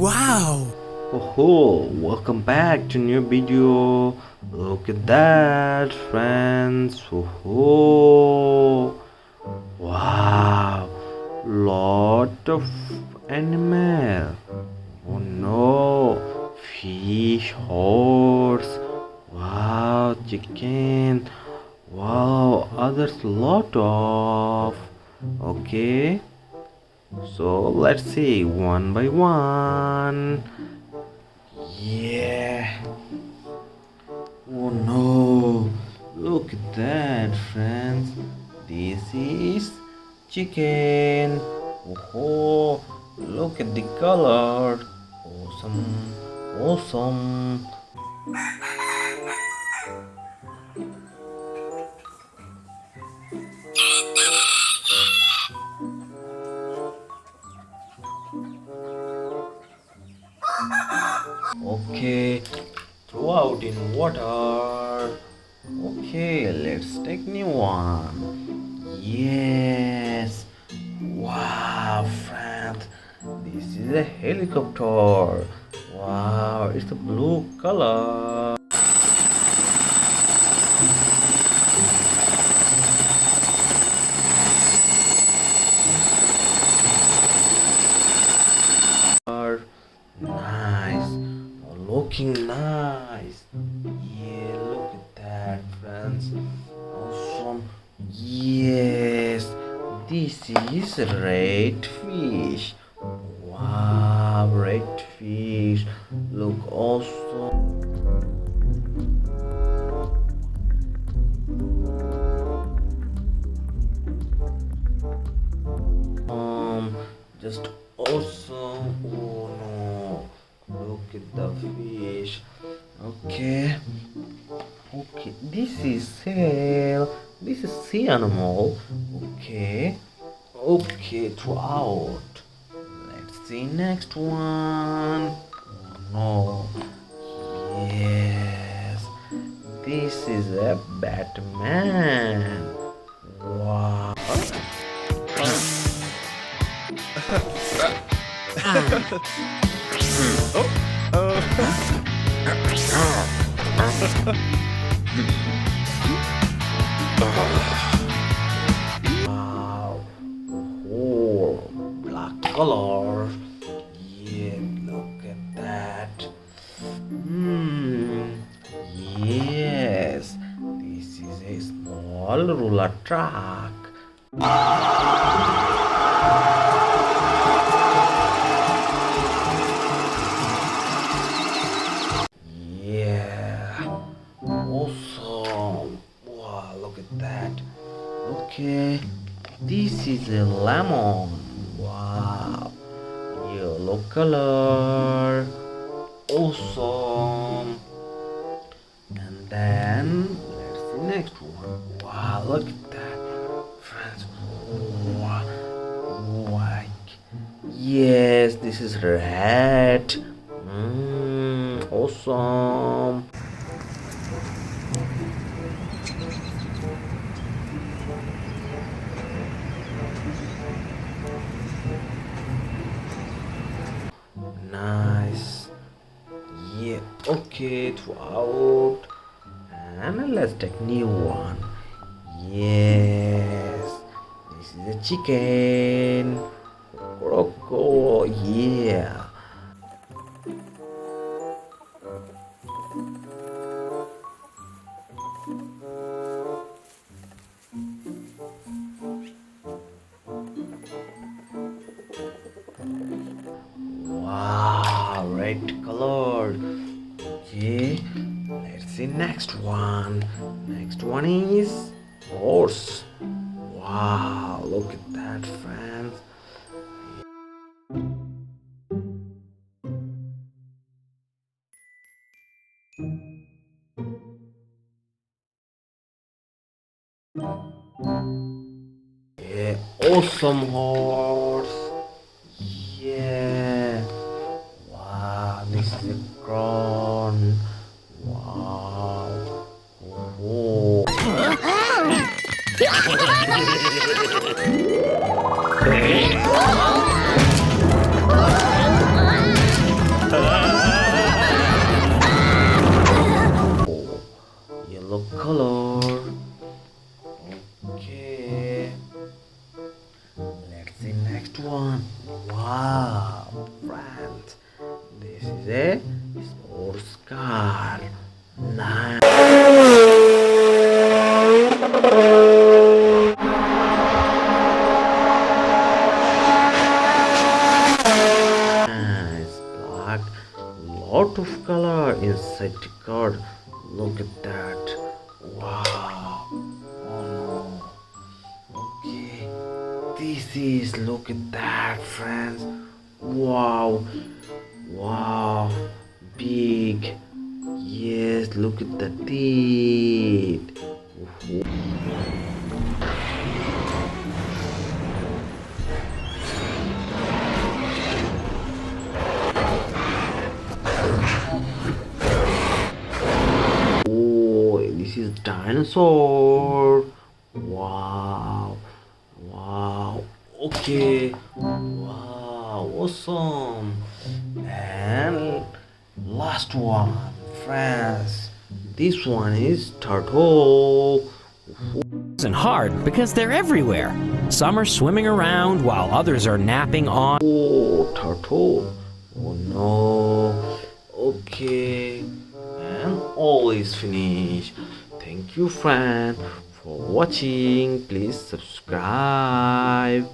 Wow! Oh, welcome back to new video. Look at that, friends. Oh, wow, lot of animal. Oh no, fish, horse. Wow, chicken. Wow, others lot of. Okay, so let's see one by one. Yeah. Oh no. Look at that, friends. This is chicken. Oh, look at the color. Awesome. Awesome. Okay. Throw out in water. Okay, let's take new one. Yes. Wow, friends. This is a helicopter. Wow, it's a blue color. Nice. Looking nice. Yeah, look at that, friends. Awesome. Yes, this is red fish. Wow, red fish. Look awesome. Just awesome. Oh no, look at the fish. Okay. Okay, this is sail. This is sea animal. Okay. Okay, throw out. Let's see next one. Oh no. Yes. This is a Batman. Wow. Wow. Oh, black color. Yeah, look at that. Yes, this is a small roller truck. Yeah, awesome. Wow, look at that. Okay, this is a lemon. Wow, yellow color. Awesome. And then let's see next one. Wow, look at that, friends. Wow, like yes, this is red. Awesome. Nice. Yeah. Okay, throw out. And let's take new one. Yes. This is a chicken. Croco. Yeah. Wow, red color. Okay, let's see next one. Next one is horse. Wow, look at that, friends. Yeah, awesome horse. Yeah. Wow, this is a crown. Wow. Oh. This is a sports car. Nice. Nice black. Lot of color inside the car. Look at that. Wow. Oh no. Okay. This is, look at that, friends. Wow. Wow. Big. Yes, look at the teeth. Oh, this is dinosaur. Wow. Wow. Okay. Wow. Awesome. And last one, friends. This one is turtle. And hard because they're everywhere. Some are swimming around while others are napping on. Oh, turtle. Oh no. Okay. And all is finished. Thank you, friend, for watching. Please subscribe.